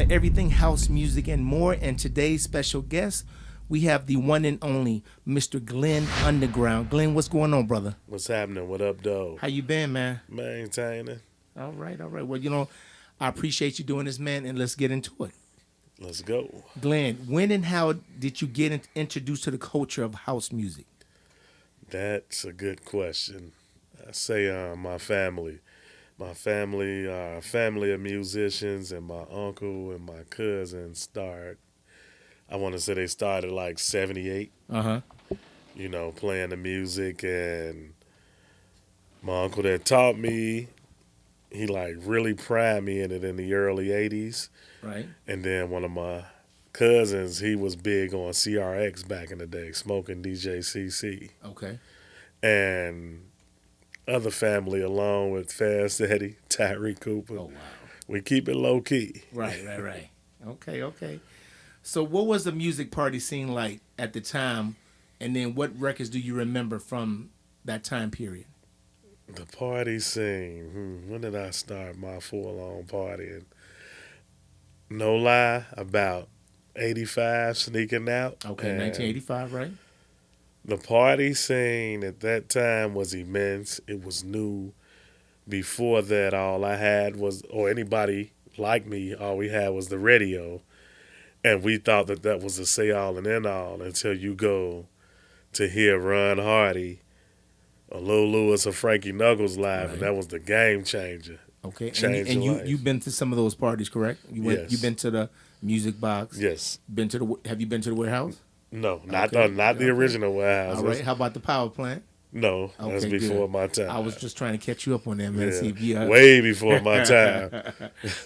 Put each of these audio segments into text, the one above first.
to everything house music and more. And today's special guest, we have the one and only Mr. Glenn Underground. Glenn, what's going on, brother? What's happening? What up, though? How you been, man? Maintaining. All right, all right. Well, I appreciate you doing this, man, and let's get into it. Let's go. Glenn, when and how did you get introduced to the culture of house music? That's a good question. I say my family. My family are a family of musicians, and my uncle and my cousin I want to say they started like 78, Uh-huh. playing the music. And my uncle that taught me, he like really primed me in it in the early 80s. Right. And then one of my cousins, he was big on CRX back in the day, smoking DJ CC. Okay. And other family along with Fast Eddie, Tyree Cooper. Oh, wow. We keep it low key. Right. Okay, okay. So what was the music party scene like at the time? And then what records do you remember from that time period? The party scene. When did I start my full-on partying? No lie, about 85 sneaking out. Okay, And 1985, right? the party scene at that time was immense. It was new. Before that, all I had was, or anybody like me, all we had was the radio. And we thought that that was the say all and end all until you go to hear Ron Hardy or Lil Lewis or Frankie Knuckles live, Right. and that was the game changer. Okay, Changed and your life. you've been to some of those parties, correct? Yes. You've been to the Music Box. Yes. Have you been to the Warehouse? No, not Okay. the original warehouse. All right. How about the Power Plant? No, that's Okay, before good. my time. I was just trying to catch you up on that, man. Yeah, See if you way before my time.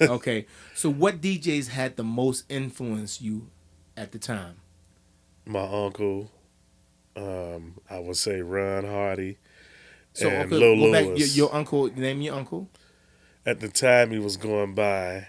Okay. So what DJs had the most influence you at the time? My uncle, I would say Ron Hardy, So and okay, Lil go back. Lewis. Your uncle. Name your uncle. At the time, he was going by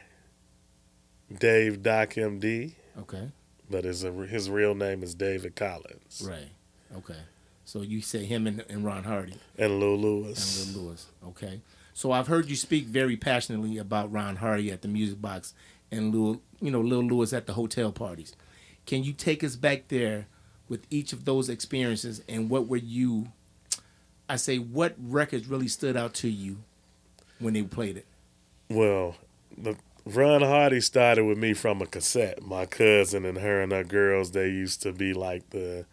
Dave Doc MD, Okay. but his real name is David Collins. Right. Okay. So you say him and Ron Hardy And Lil Lewis. and Lil Lewis. Okay. So I've heard you speak very passionately about Ron Hardy at the Music Box and Lil Lewis at the hotel parties. Can you take us back there with each of those experiences and what records really stood out to you when they played it? Well, the Ron Hardy started with me from a cassette. My cousin and her girls, they used to be like the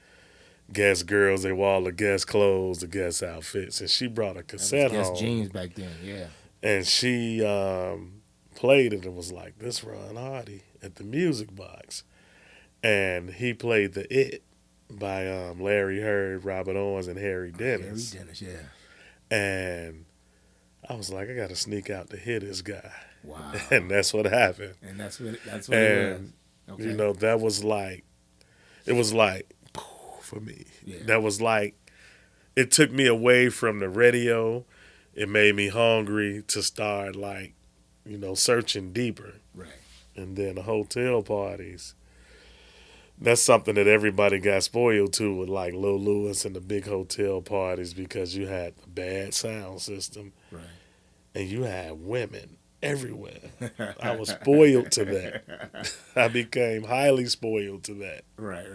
guest girls. They wore all the guest clothes, the guest outfits, and she brought a cassette Guess home. jeans back then, yeah. And she played it and was like, "This Ron Hardy at the Music Box," and he played the It by Larry Heard, Robert Owens, and Harry Dennis. Harry Dennis, yeah. And I was like, I got to sneak out to hear this guy. Wow. And that's what happened. And that's what it was. And Okay. that was like, it was like for me. Yeah. That was like, it took me away from the radio. It made me hungry to start like, searching deeper. Right. And then the hotel parties. That's something that everybody got spoiled to with like Lil Lewis and the big hotel parties because you had the bad sound system. Right. And you had women everywhere. I was spoiled to that. I became highly spoiled to that. Right.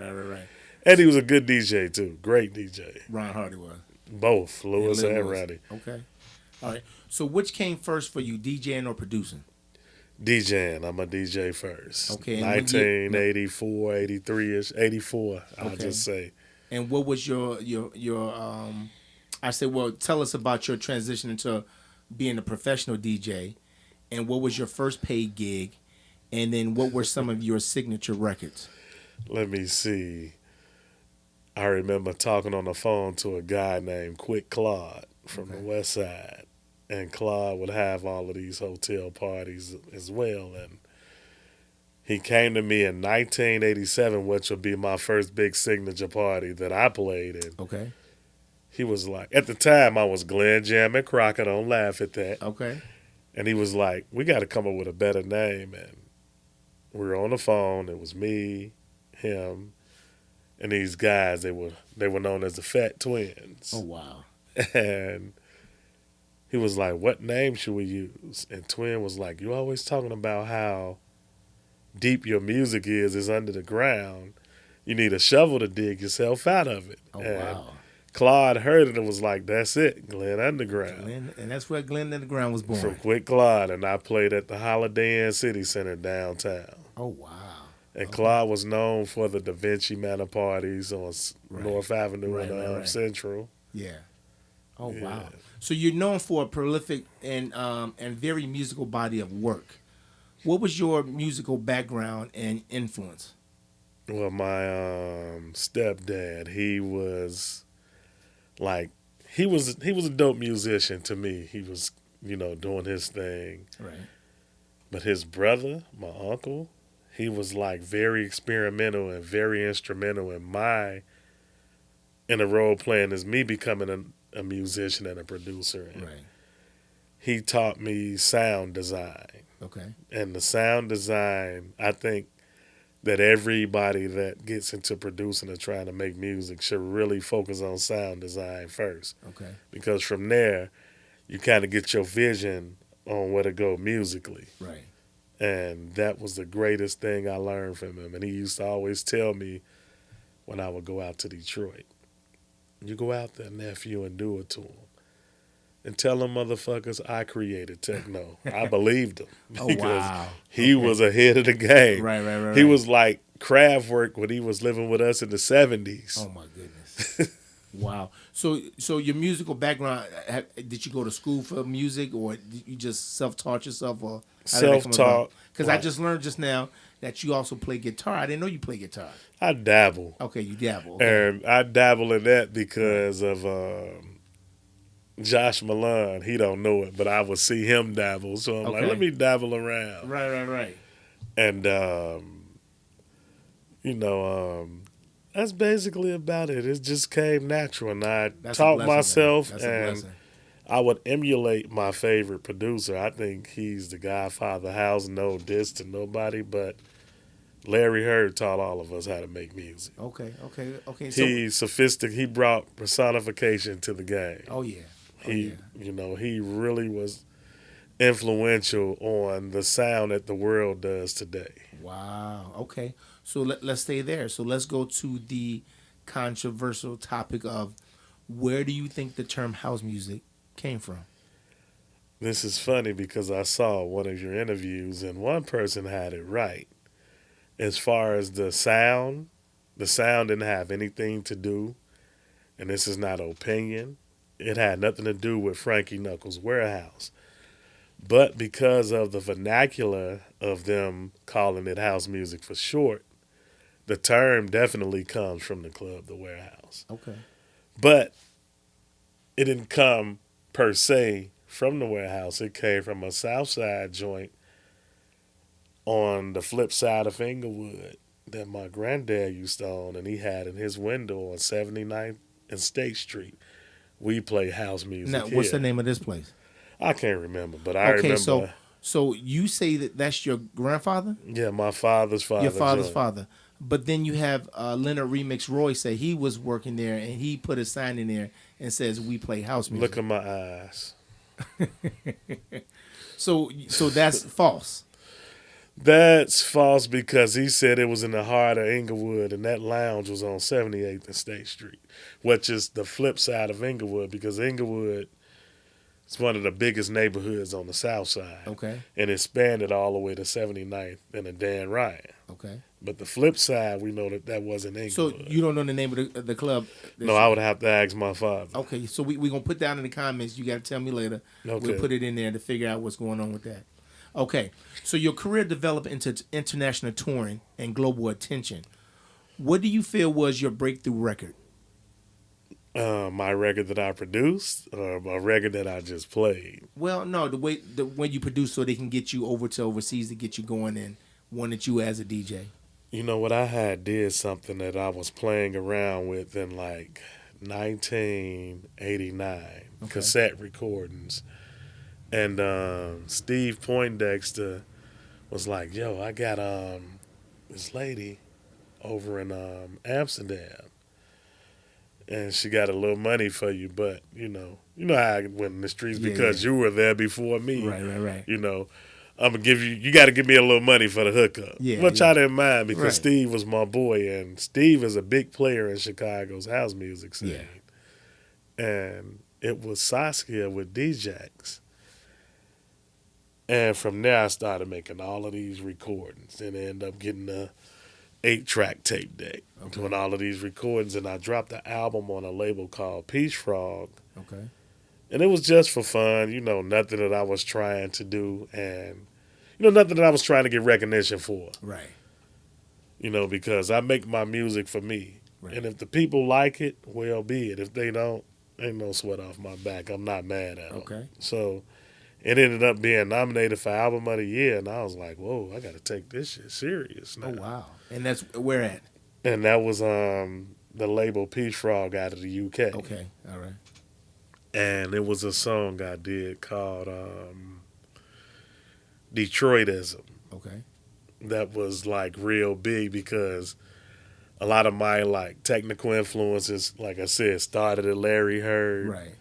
And he was a good DJ too. Great DJ. Ron Hardy was. Both, Lewis and Lewis. Roddy. Okay. All right. So which came first for you, DJing or producing? DJing. I'm a DJ first. Okay, and 1984, 83-ish, 84, I'll Okay. just say. And what was your I said, well, tell us about your transition into being a professional DJ, and what was your first paid gig, and then what were some of your signature records? Let me see. I remember talking on the phone to a guy named Quick Claude from the West Side. And Claude would have all of these hotel parties as well. And he came to me in 1987, which would be my first big signature party that I played in. Okay. He was like, at the time I was Glenn Jam and Crockett, don't laugh at that. Okay. And he was like, we got to come up with a better name. And we were on the phone. It was me, him, and these guys. They were known as the Fat Twins. Oh, wow. And he was like, what name should we use? And Twin was like, you always talking about how deep your music is under the ground. You need a shovel to dig yourself out of it. Oh And wow. Claude heard it and was like, that's it, Glenn Underground. Glenn, and that's where Glenn Underground was From born. Quick Claude, and I played at the Holiday Inn City Center downtown. Oh wow. And Okay. Claude was known for the Da Vinci Manor parties on Right. North Avenue Right, and right, right. Central. Yeah. Oh Yeah. wow. So you're known for a prolific and very musical body of work. What was your musical background and influence? Well, my stepdad, he was like he was a dope musician to me. He was, doing his thing. Right. But his brother, my uncle, he was like very experimental and very instrumental in the role playing as me becoming a musician and a producer. And Right. he taught me sound design. Okay. And the sound design, I think that everybody that gets into producing or trying to make music should really focus on sound design first. Okay. Because from there, you kind of get your vision on where to go musically. Right. And that was the greatest thing I learned from him. And he used to always tell me when I would go out to Detroit, you go out there, nephew, and do it to him. And tell them motherfuckers I created techno. I believed him Oh because wow. he was ahead of the game. Right. Right. Right. He right. was like Kraftwerk when he was living with us in the 70s. Oh my goodness. Wow. So your musical background, did you go to school for music, or did you just self-taught yourself, or how did that come about? Self-taught. Because I Like, just learned just now that you also play guitar. I didn't know you play guitar. I dabble. Okay, you dabble. Okay. And I dabble in that because of Josh Milan. He don't know it, but I would see him dabble. So I'm like, Okay. let me dabble around. Right, right, right. And, that's basically about it. It just came natural. And I That's a taught blessing, man. myself, That's a and blessing. I would emulate my favorite producer. I think he's the godfather. House no diss to nobody, but Larry Heard taught all of us how to make music. Okay, okay, okay. So, He's sophisticated. He brought personification to the game. oh yeah, oh He, yeah. he really was influential on the sound that the world does today. Wow. Okay. So let's stay there. So let's go to the controversial topic of where do you think the term house music came from? This is funny because I saw one of your interviews and one person had it right. As far as the sound didn't have anything to do, and this is not opinion, it had nothing to do with Frankie Knuckles' Warehouse. But because of the vernacular of them calling it house music for short, the term definitely comes from the club, the Warehouse. Okay. But it didn't come per se from the Warehouse. It came from a South Side joint on the flip side of Inglewood that my granddad used to own, and he had in his window on 79th and State Street. We play house music Now, here. what's the name of this place? I can't remember, but I Okay, remember. so you say that that's your grandfather, Yeah, my father's father. your father's joint. father, but then you have Leonard Remix Roy say he was working there and he put a sign in there and says we play house music. Look at my eyes. So that's false. That's false because he said it was in the heart of Inglewood, and that lounge was on 78th and State Street, which is the flip side of Inglewood because Inglewood is one of the biggest neighborhoods on the south side. Okay. And it expanded all the way to 79th and the Dan Ryan. Okay. But the flip side, we know that wasn't So Inglewood. you don't know the name of the club? No, I would have to ask my father. Okay, so we gonna put down in the comments. You got to tell me later. Okay. We'll put it in there to figure out what's going on with that. Okay, so your career developed into international touring and global attention. What do you feel was your breakthrough record? My record that I produced, or a record that I just played. Well, no, the way you produce so they can get you over to overseas to get you going and wanted you as a DJ. You know what? I had did something that I was playing around with in like 1989, cassette recordings. And Steve Poindexter was like, yo, I got this lady over in Amsterdam. And she got a little money for you, but you know how I went in the streets Yeah, because yeah. you were there before me. Right. You know, I'm gonna give you. You got to give me a little money for the hookup, Yeah, which yeah. I didn't mind because Right. Steve was my boy, and Steve is a big player in Chicago's house music scene. Yeah. And it was Saskia with DJs. And from there, I started making all of these recordings, and ended up getting a 8-track tape deck, doing all of these recordings. And I dropped the album on a label called Peace Frog. Okay. And it was just for fun, nothing that I was trying to do, and nothing that I was trying to get recognition for. Right. Because I make my music for me. Right. And if the people like it, well be it. If they don't, ain't no sweat off my back. I'm not mad at them. Okay. So it ended up being nominated for Album of the Year, and I was like, whoa, I got to take this shit serious now. Oh, wow. And that's where at? And that was the label Peace Frog out of the UK. Okay. All right. And it was a song I did called Detroitism. Okay. That was like real big because a lot of my like technical influences, like I said, started at Larry Heard. Right.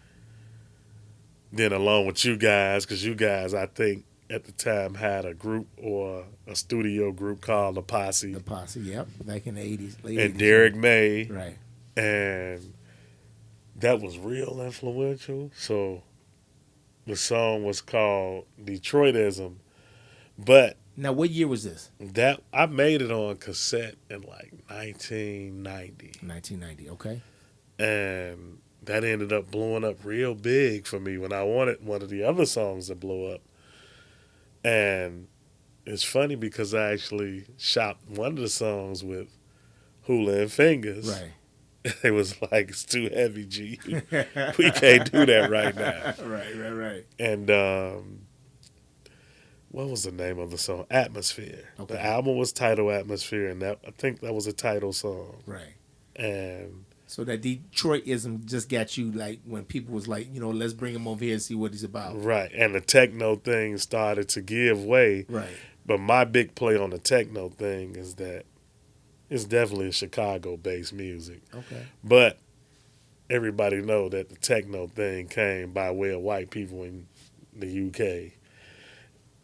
Then along with you guys, because you guys, I think at the time had a group or a studio group called The Posse. The Posse, yep. Back in the 80s. Late And 80s. Derek May. Right. And that was real influential. So the song was called Detroitism. But Now, what year was this? that I made it on cassette in like 1990. 1990. Okay. And that ended up blowing up real big for me when I wanted one of the other songs to blow up. And it's funny because I actually shot one of the songs with Hula and Fingers. Right. It was like, it's too heavy, G. We can't do that right now. Right. And what was the name of the song? Atmosphere. Okay. The album was titled Atmosphere, and I think that was a title song. Right. And So that Detroitism just got you, like, when people was like, let's bring him over here and see what he's about. right, and the techno thing started to give way. Right. But my big play on the techno thing is that it's definitely Chicago-based music. Okay. But everybody know that the techno thing came by way of white people in the UK.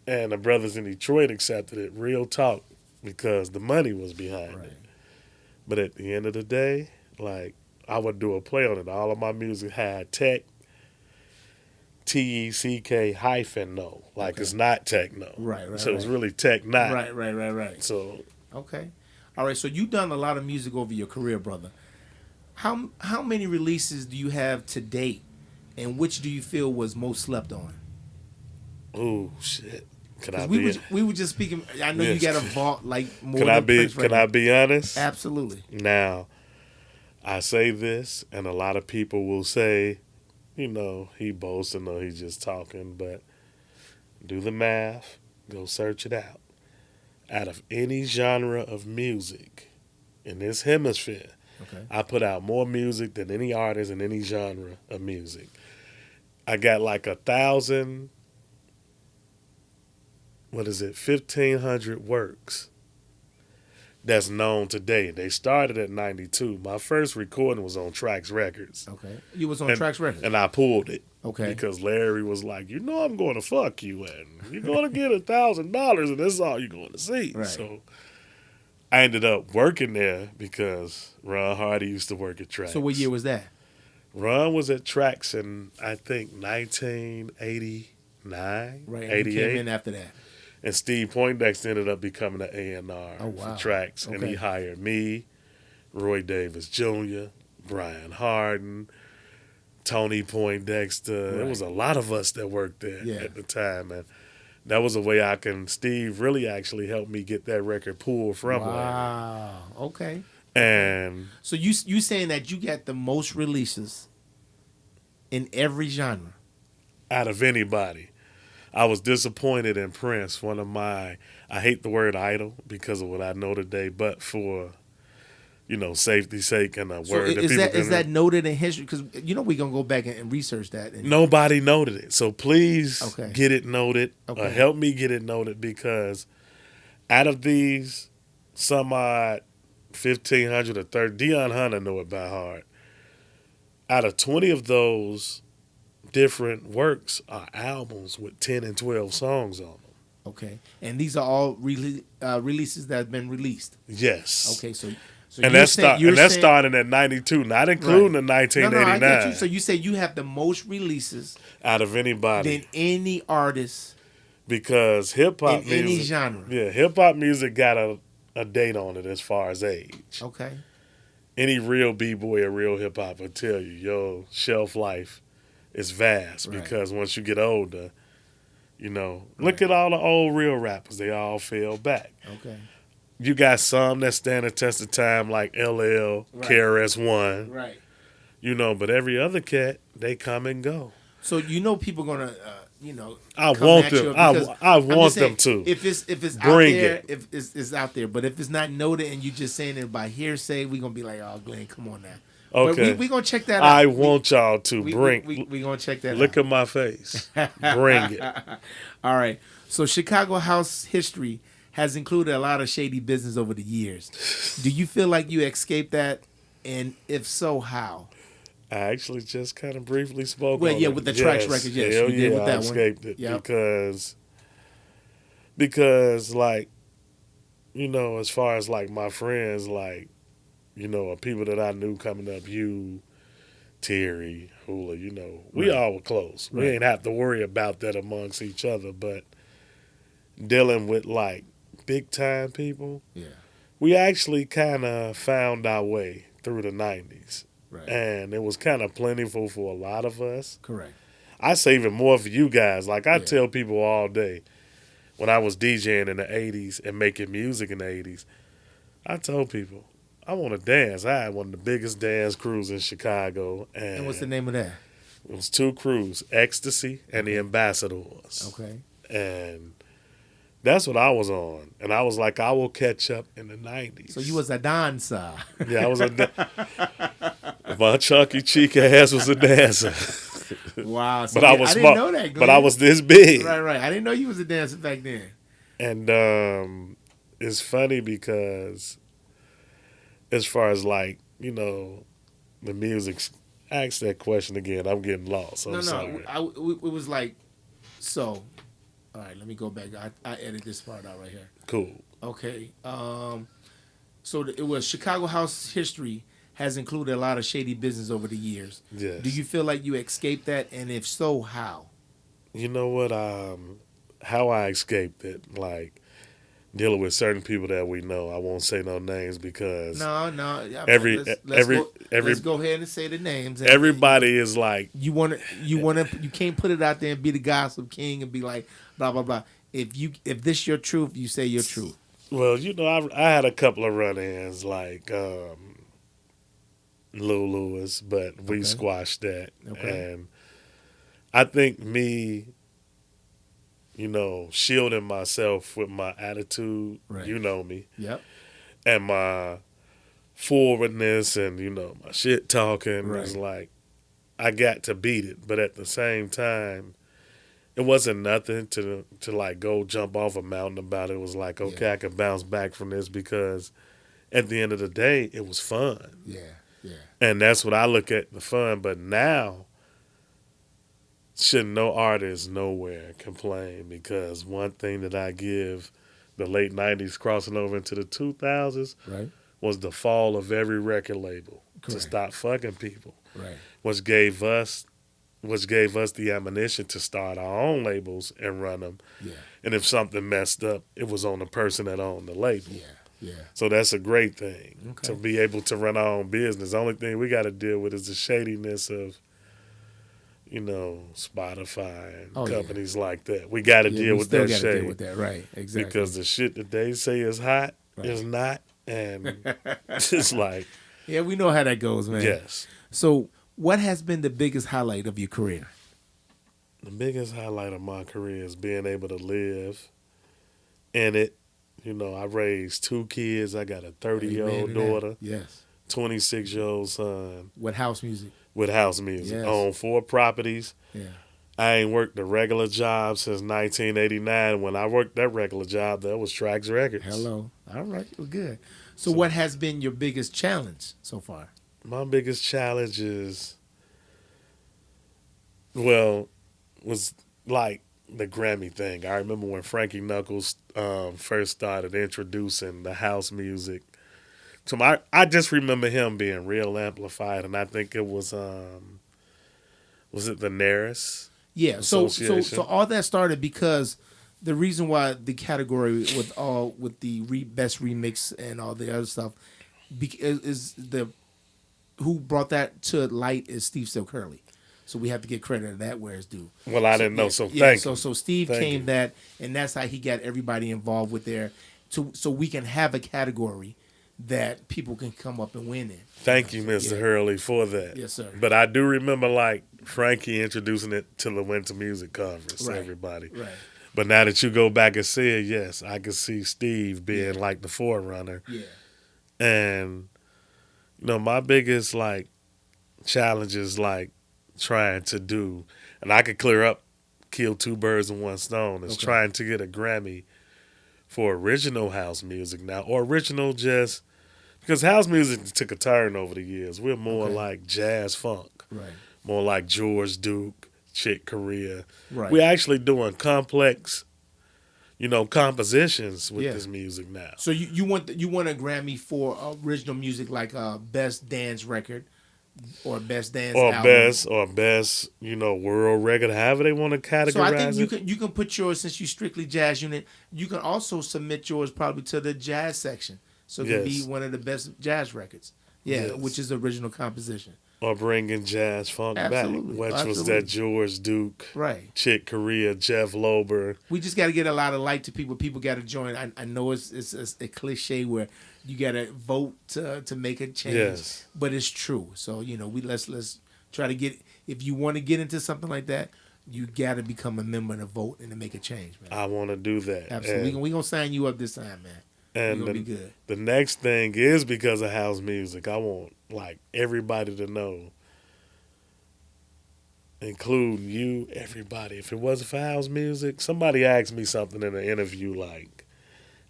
And the brothers in Detroit accepted it, real talk, because the money was behind Right. it. But at the end of the day, like, I would do a play on it. All of my music had tech, TECK hyphen no. Like, Okay. it's not techno. Right. So it's really tech not. Right. So Okay. All right. So you've done a lot of music over your career, brother. How many releases do you have to date, and which do you feel was most slept on? ooh, shit. Can I 'Cause be we were just speaking. I know you Yes. got a vault like more. Can I than be Prince can I records. be honest? Absolutely. Now, I say this, and a lot of people will say, he boasting or he's just talking, but do the math, go search it out. Out of any genre of music in this hemisphere, Okay. I put out more music than any artist in any genre of music. I got like 1,000, 1,500 works that's known today. They started at 92. My first recording was on Trax Records. Okay. You was on And- Trax Records. And I pulled it. Okay. Because Larry was like, I'm going to fuck you, and you're going to get $1,000, and this is all you're going to see. Right. So I ended up working there because Ron Hardy used to work at Trax. So what year was that? Ron was at Trax in, I think, 1989, Right. And 88. you came in after that. And Steve Poindexter ended up becoming an A&R Oh, wow. for Trax. And he Okay. hired me, Roy Davis Jr., Brian Harden, Tony Poindexter. There Right. was a lot of us that worked there Yeah. at the time. And that was a way Steve really actually helped me get that record pulled from Larry. Wow. Okay. And So you saying that you got the most releases in every genre? out of anybody, I was disappointed in Prince, one of my, I hate the word idol because of what I know today, but for, safety's sake and a So word that is people that can noted in history? Because we're gonna go back and research that. And, Nobody noted it. So please Okay. get it noted or Okay. help me get it noted, because out of these, some odd 1,500 or 30, Deion Hunter know it by heart. Out of 20 of those different works are albums with 10 and 12 songs on them. Okay, and these are all releases that have been released. Yes. Okay, so And you're saying that's starting at 92, not including right. the No, I get you. 1989 So you say you have the most releases out of than anybody any artist because hip in hop any music, genre. yeah, hip hop music got a date on it as far as age. Okay. Any real b-boy or real hip hop will tell you your shelf life is vast Right. because once you get older, look Right. at all the old real rappers, they all fell back. Okay. You got some that stand the test of time like LL, Right. KRS-One, Right. but every other cat, they come and go. So people gonna I come want at them. you because I I'm want just saying them to if it's out bring there, it. if it's out there, but if it's not noted and you just saying it by hearsay, we gonna be like, oh, Glenn, come on now. But Okay, we gonna check that out. I want y'all to bring. We gonna check that Look out. at my face. Bring it. All right. So Chicago house history has included a lot of shady business over the years. Do you feel like you escaped that? And if so, how? I actually just kind of briefly spoke Well, on yeah, it. with the Trax records, yes, hell you did with I that one. escaped it Yep. because like as far as like my friends, like or people that I knew coming up, you, Terry, Hula, we Right. all were close. We Right. ain't have to worry about that amongst each other, but dealing with like big time people, Yeah. we actually kind of found our way through the 90s. Right. And it was kind of plentiful for a lot of us. Correct. I say even more for you guys. Like I Yeah. tell people all day, when I was DJing in the 80s and making music in the 80s, I told people, I want to dance. I had one of the biggest dance crews in Chicago. And And what's the name of that? it was two crews, Ecstasy and the Ambassadors. Okay. And that's what I was on. And I was like, I will catch up in the 90s. So you was a dancer. Yeah, I was my chunky cheek ass was a dancer. Wow. So But I was I smart. didn't know that, Glenn. But I was this big. Right, right. I didn't know you was a dancer back then. And it's funny because as far as like, the music, ask that question again. I'm getting lost. I'm sorry. It was like, so, all right, let me go back. I edit this part out right here. Cool. Okay. So it was Chicago house history has included a lot of shady business over the years. Yes. Do you feel like you escaped that? And if so, how? You know what? How I escaped it, like dealing with certain people that we know. I won't say no names because No. Let's go ahead and say the names. And everybody is like, you can't put it out there and be the gossip king and be like blah blah blah. If this your truth, you say your truth. well, I had a couple of run-ins like Louie, but we Okay. squashed that. Okay. And I think me, shielding myself with my attitude, Right. you know me, Yep. and my forwardness and, my shit talking Right. was like, I got to beat it. But at the same time, it wasn't nothing to like go jump off a mountain about it. It was like, okay, Yeah. I can bounce back from this because at the end of the day, it was fun. Yeah. Yeah. And that's what I look at, the fun. But now, should no artist nowhere complain because one thing that I give the late 90s crossing over into the 2000s Right. was the fall of every record label to Correct. stop fucking people, Right. which gave us the ammunition to start our own labels and run them. Yeah. And if something messed up, it was on the person that owned the label. Yeah. Yeah. So that's a great thing Okay. to be able to run our own business. The only thing we got to deal with is the shadiness of, Spotify and companies like that. We got to deal we with still that gotta shade deal with that. Right. Exactly. because the shit that they say is hot Right. is not, and it's like, yeah, we know how that goes, man. yes. So, what has been the biggest highlight of your career? The biggest highlight of my career is being able to live in it. I raised 2 kids. I got a 30-year-old Amen to that. daughter, Yes. 26-year-old son With house music. with house music. Yes. Own 4 properties. Yeah. I ain't worked a regular job since 1989. When I worked that regular job, that was Trax Records. Hello. All right. Well, good. So, what has been your biggest challenge so far? My biggest challenge was like the Grammy thing. I remember when Frankie Knuckles first started introducing the house music. So I just remember him being real amplified, and I think it was it the Naris Yeah, so Association? all that started because the reason why the category with the best remix and all the other stuff is the who brought that to light is Steve Still Curly. So we have to get credit of that where it's due. Well, I So, didn't know, yeah, so yeah. thank So you. so Steve Thank came you. that, and that's how he got everybody involved with their so we can have a category that people can come up and win in. Thank you, Mr. Yeah. Hurley, for that. Yes, sir. But I do remember like Frankie introducing it to the Winter Music Conference to Right. everybody. Right. But now that you go back and see it, yes, I can see Steve being Yeah. like the forerunner. Yeah. And my biggest like challenge is like trying to do, and I could kill two birds with one stone. Is Okay. trying to get a Grammy for original house music now, or original just because house music took a turn over the years. We're more Okay. like jazz funk, Right. more like George Duke, Chick Corea. Right. We're actually doing complex, compositions with Yeah. this music now. So you want a Grammy for original music like best dance record or best dance Or album. best, world record, however they want to categorize So I think it. you can put yours since you strictly jazz unit. You can also submit yours probably to the jazz section, so it can be Yes. one of the best jazz records. Yeah, Yes. which is original composition. Or bringing jazz funk Absolutely. back, which was Absolutely. that George Duke, Right. Chick Corea, Jeff Lober. We just got to get a lot of light to people. People got to join. I know it's a cliche where you got to vote to make a change, Yes. but it's true. So let's try to get. If you want to get into something like that, you got to become a member and vote and to make a change, man. I want to do that. Absolutely, we gonna sign you up this time, man. And We're gonna be good. the next thing is because of house music. I want like everybody to know, including you, everybody. If it wasn't for house music, somebody asked me something in an interview like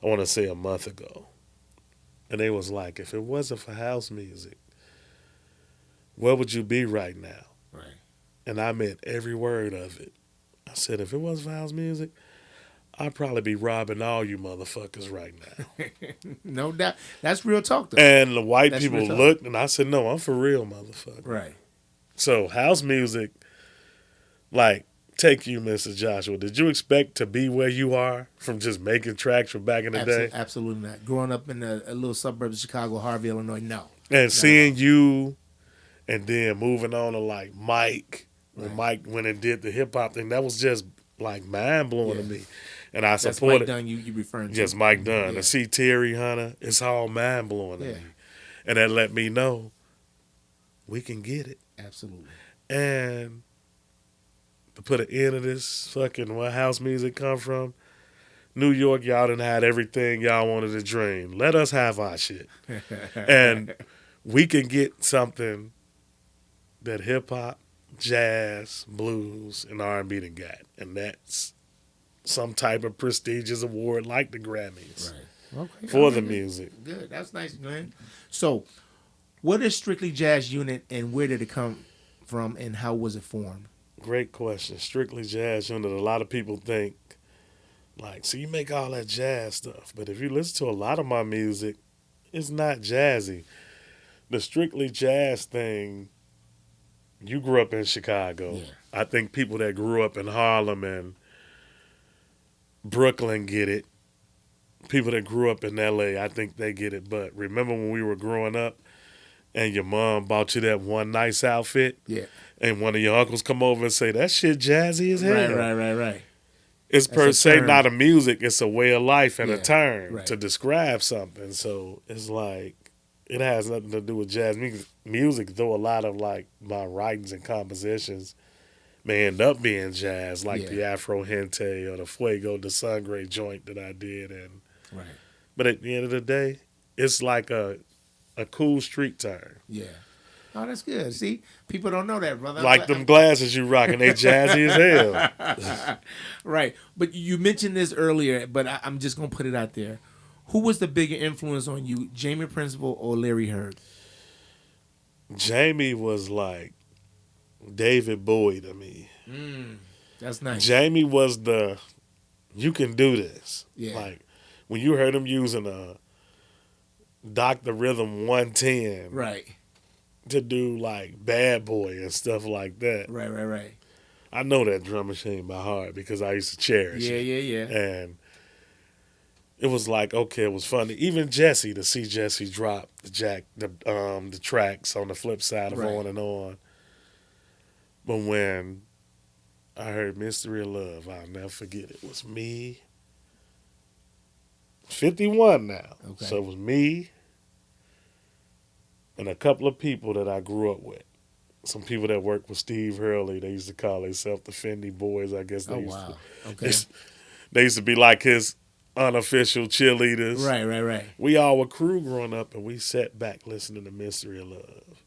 I want to say a month ago, and they was like, if it wasn't for house music, where would you be right now? Right. And I meant every word of it. I said, if it wasn't for house music, I'd probably be robbing all you motherfuckers right now. No doubt. That's real talk, though. And the white That's people real talk. looked, and I said, no, I'm for real, motherfucker. Right. So house music, like, take you, Mr. Joshua. Did you expect to be where you are from just making tracks from back in the day? Absolutely not. Growing up in a little suburb of Chicago, Harvey, Illinois, no. And seeing you, and then moving on to like Mike, when Mike went and did the hip hop thing, that was just like mind blowing to me. And I That's supported. Mike Dunn you referring to. Yes, Mike Dunn. Yeah. To see Terry Hunter, it's all mind blowing to Yeah. me. And that let me know we can get it. Absolutely. And to put an end to this fucking where house music come from, New York, y'all done had everything y'all wanted to dream. Let us have our shit. And we can get something that hip hop, jazz, blues, and R&B done got. And that's some type of prestigious award like the Grammys Right. Okay. for the music. Good. That's nice, Glenn. So, what is Strictly Jazz Unit, and where did it come from, and how was it formed? Great question. Strictly Jazz Unit. A lot of people think, like, so you make all that jazz stuff. But if you listen to a lot of my music, it's not jazzy. The Strictly Jazz thing, you grew up in Chicago. Yeah. I think people that grew up in Harlem and Brooklyn get it. People that grew up in LA, I think they get it. But remember when we were growing up and your mom bought you that one nice outfit? Yeah. And one of your uncles come over and say, that shit jazzy as hell. Right. It's That's per a se term. not a music, it's a way of life and a Yeah, term right. to describe something. So it's like, it has nothing to do with jazz music, though a lot of like my writings and compositions may end up being jazz, like Yeah. the Afro Gente or the Fuego de Sangre joint that I did. And Right. But at the end of the day, it's like a cool street term. Yeah. Oh, that's good. See, people don't know that, brother. Like them glasses you rocking, they jazzy as hell. Right. But you mentioned this earlier, but I'm just going to put it out there. Who was the bigger influence on you, Jamie Principle or Larry Heard? Jamie was like David Bowie to me. That's nice. Jamie was the you can do this. Yeah. Like when you heard him using a Dr. Rhythm 110 Right. to do like Bad Boy and stuff like that. Right. I know that drum machine by heart because I used to cherish it. Yeah. And it was like, okay, it was funny. Even Jesse, to see Jesse drop the tracks on the flip side of Right. On and On. But when I heard Mystery of Love, I'll never forget it was me. 51 now. Okay. So it was me and a couple of people that I grew up with. Some people that worked with Steve Hurley, they used to call themselves the Fendi Boys, I guess they Oh, used wow. to. Okay. They used to be like his unofficial cheerleaders. Right. We all were crew growing up, and we sat back listening to Mystery of Love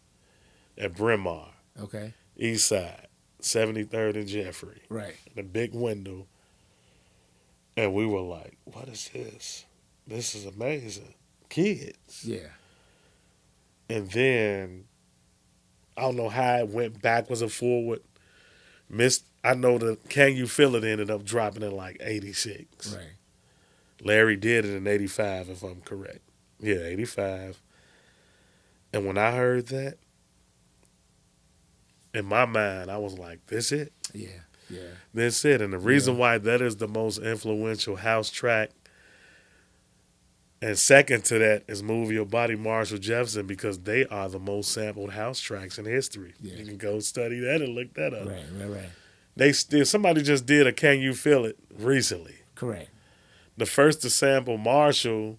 at Bryn Mawr, Okay. East Side, 73rd and Jeffrey, Right. the big window. And we were like, what is this? This is amazing. Kids. Yeah. And then, I don't know how it went backwards and forward. I know the Can You Feel It ended up dropping in like 86. Right. Larry did it in 85, if I'm correct. Yeah, 85. And when I heard that, in my mind, I was like, this it? Yeah. That's it. And the reason why that is the most influential house track, and second to that is Move Your Body, Marshall Jefferson, because they are the most sampled house tracks in history. Yeah. You can go study that and look that up. Right. Somebody just did a Can You Feel It recently. Correct. The first to sample Marshall,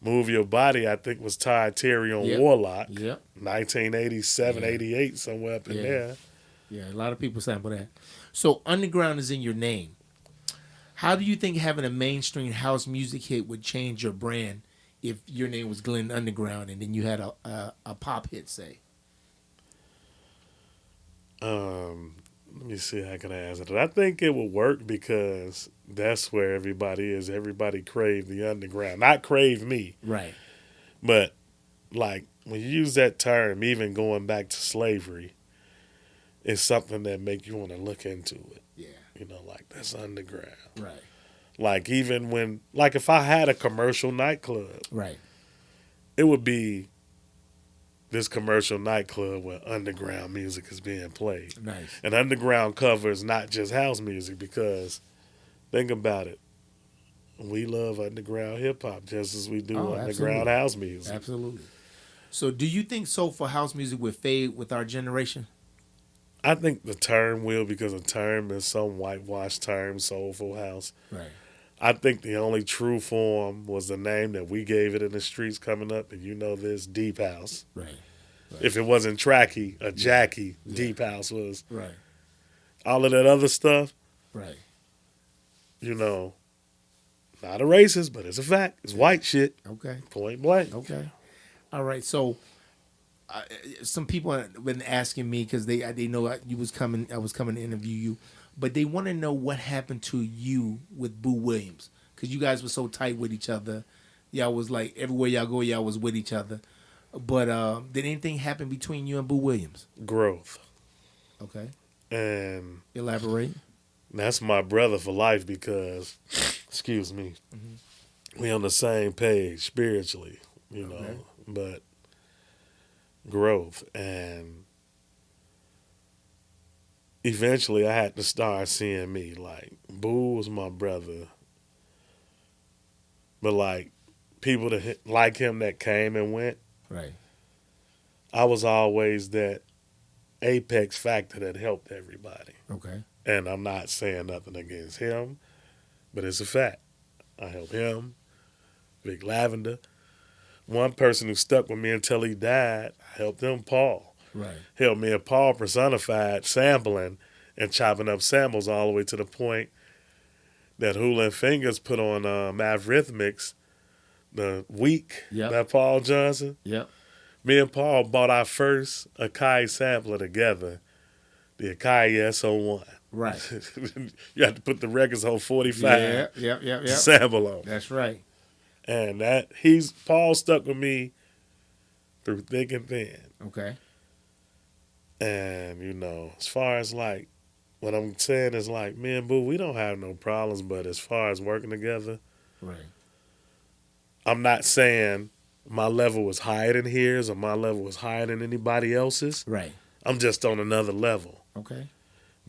Move Your Body, I think was Ty Terry on Warlock. Yep. 1987, 88, somewhere up in there. Yeah, a lot of people sample that. So Underground is in your name. How do you think having a mainstream house music hit would change your brand if your name was Glenn Underground and then you had a pop hit, say? Let me see how can I answer that. I think it will work because that's where everybody is. Everybody crave the underground. Not crave me. Right. But like when you use that term, even going back to slavery, it's something that make you want to look into it. Yeah. You know, like that's underground. Right. Like even when, like if I had a commercial nightclub, Right. it would be this commercial nightclub where underground music is being played. Nice. And underground covers not just house music because think about it. We love underground hip hop just as we do underground house music. Absolutely. So do you think soulful house music would fade with our generation? I think the term will because the term is some whitewashed term, soulful house. Right. I think the only true form was the name that we gave it in the streets coming up, and you know this, Deep House. Right. If it wasn't Tracky or Jackie, Deep House was. Right. All of that other stuff, Right. you know, not a racist, but it's a fact. It's white shit. Okay. Point blank. Okay. All right. So some people have been asking me because they know you was coming. I was coming to interview you, but they want to know what happened to you with Boo Williams because you guys were so tight with each other. Y'all was like everywhere y'all go, y'all was with each other. But did anything happen between you and Boo Williams? Growth. Okay. And Elaborate. that's my brother for life because, excuse me, we on the same page spiritually, you know, but growth. And eventually I had to start seeing me like, Boo was my brother. But like people that like him that came and went, Right. I was always that apex factor that helped everybody. Okay. And I'm not saying nothing against him, but it's a fact. I helped him, Vic Lavender. One person who stuck with me until he died, I helped him, Paul. Right. Helped me and Paul personified sampling and chopping up samples all the way to the point that Hula and Fingers put on Mavrhythmics, the Week by Paul Johnson. Yep. Me and Paul bought our first Akai sampler together, the Akai S01. Right. You have to put the records on 45 Yep. to sample on. That's right. And Paul stuck with me through thick and thin. Okay. And, you know, as far as like what I'm saying is like, me and Boo, we don't have no problems, but as far as working together, Right. I'm not saying my level was higher than his or my level was higher than anybody else's. Right. I'm just on another level. Okay.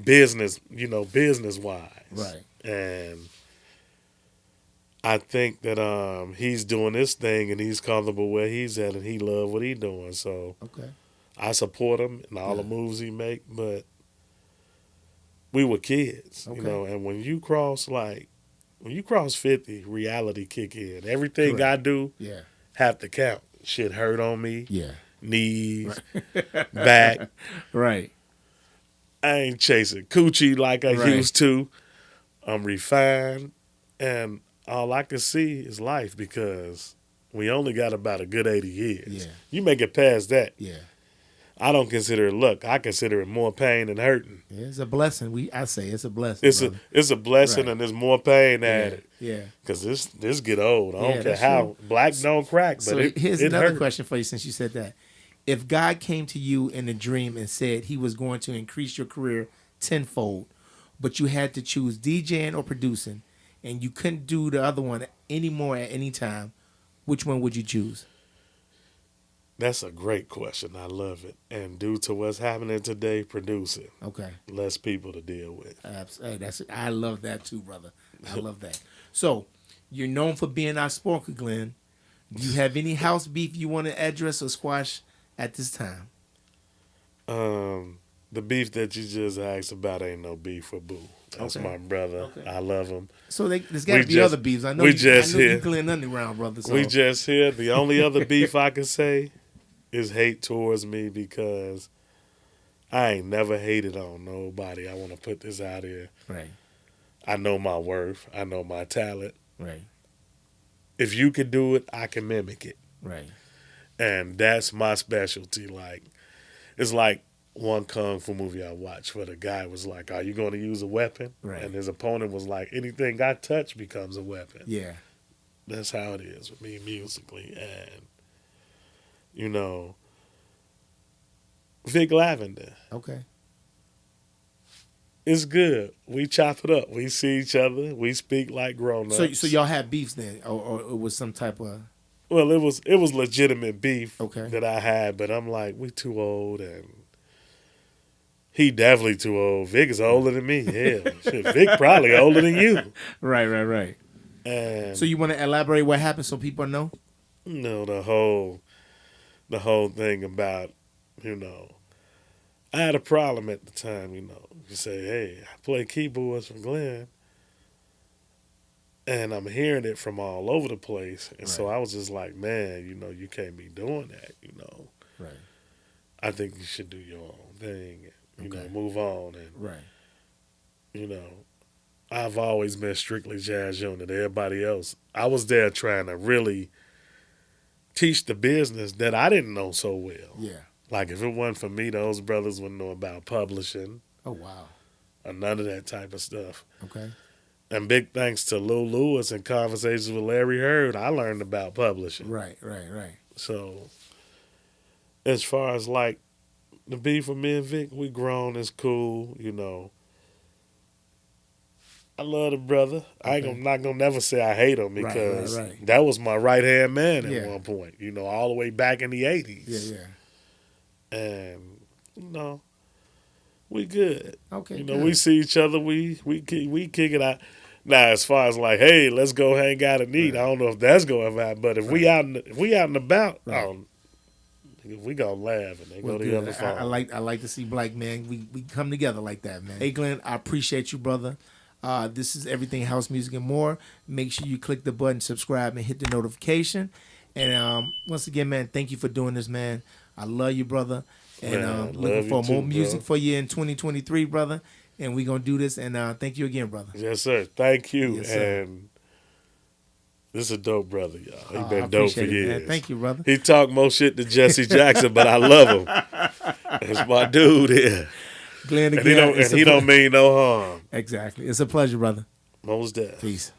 Business, business wise. Right. And I think that he's doing this thing and he's comfortable where he's at and he love what he's doing. So Okay. I support him and all the moves he make, but we were kids, Okay. and when you cross 50, reality kick in. Everything Correct. I do Yeah. have to count. Shit hurt on me, Yeah. knees, back. Right. I ain't chasing coochie like I Right. used to. I'm refined, and all I can see is life because we only got about a good 80 years. Yeah. You make it past that, Yeah. I don't consider it luck. I consider it more pain than hurting. Yeah, it's a blessing. I say it's a blessing, brother. It's a blessing, Right. and there's more pain at it. Yeah. Cause this get old. I Yeah, don't care that's how true. black don't crack, but So it here's it another hurt. question for you since you said that. If God came to you in a dream and said he was going to increase your career tenfold, but you had to choose DJing or producing, and you couldn't do the other one anymore at any time, which one would you choose? That's a great question. I love it. And due to what's happening today, producing Okay. less people to deal with. Hey, I love that too, brother. I love that. So, you're known for being outspoken, Glenn. Do you have any house beef you want to address or squash at this time? The beef that you just asked about ain't no beef with Boo. That's Okay. my brother. Okay. I love him. So there's got to We be just- other beefs. I know we you, just I know you here. Glenn Underground, brother. So. We just here. The only other beef I can say is hate towards me because I ain't never hated on nobody. I want to put this out here. Right. I know my worth. I know my talent. Right. If you can do it, I can mimic it. Right. And that's my specialty. Like, it's like one kung fu movie I watched where the guy was like, "Are you going to use a weapon?" Right. And his opponent was like, "Anything I touch becomes a weapon." Yeah. That's how it is with me musically. And, Vic Lavender, Okay. it's good. We chop it up. We see each other. We speak like grown-ups. So y'all had beefs then, or it was some type of Well, it was legitimate beef Okay. that I had, but I'm like, we too old, and he definitely too old. Vic is older than me. Hell, shit, Vic probably older than you. right. And So you want to elaborate what happened so people know? the whole thing about I had a problem at the time. You say, hey, I play keyboards from Glenn. And I'm hearing it from all over the place. And so Right. I was just like, man, you can't be doing that, Right. I think you should do your own thing, Okay. move on. And, Right. I've always been strictly jazz unit. Everybody else, I was there trying to really teach the business that I didn't know so well. Yeah. Like, if it wasn't for me, those brothers wouldn't know about publishing Oh wow. or none of that type of stuff. Okay. And big thanks to Lou Lewis and Conversations with Larry Heard, I learned about publishing. Right. So, as far as like the beef with me and Vic, we grown, it's cool, I love the brother. Okay. I'm not gonna never say I hate him because right. that was my right hand man at Yeah. one point, all the way back in the 80s. Yeah. And we good. Okay. We see each other, we kick it out. Now, as far as like, hey, let's go hang out and eat, Right. I don't know if that's going to happen. But if we out and about, Right. we gonna laugh and they Well, go to the other good. phone. I like to see black men. We come together like that, man. Hey, Glenn, I appreciate you, brother. This is Everything House Music and More. Make sure you click the button, subscribe, and hit the notification. And once again, man, thank you for doing this, man. I love you, brother. And Man, love looking you for too, more music bro. for you in 2023, brother. And we're going to do this. And thank you again, brother. Yes, sir. Thank you. Yes, sir. And this is a dope brother, y'all. He I been dope for appreciate it, years. man. Thank you, brother. He talk more shit than Jesse Jackson, but I love him. That's my dude here. Glenn, And again. he don't mean no harm. Exactly. It's a pleasure, brother. Most deaf. Peace.